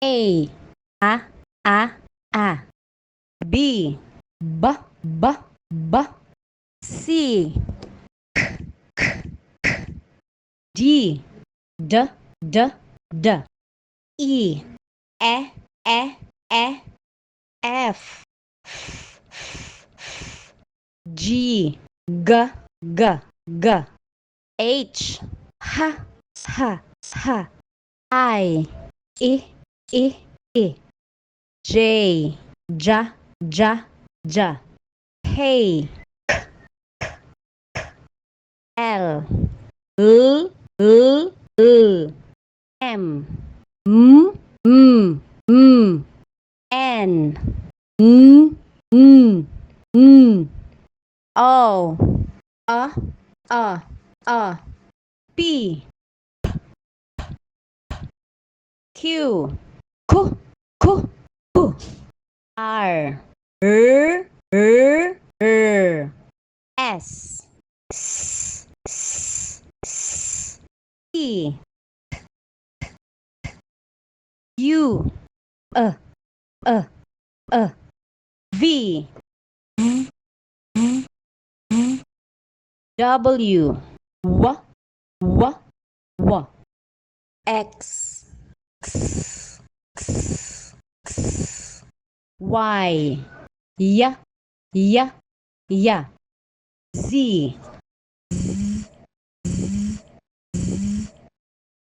A, A, A, A. B, B, B, B. C, D, D, D, D. E, E, E, E. F, G, G, G, G. H, H, H, H. I, I. J, J, J, J. K, L, L. M, M. N, N. O, P, Q, Q. R, S, T, U, V, W, X, Y, Z,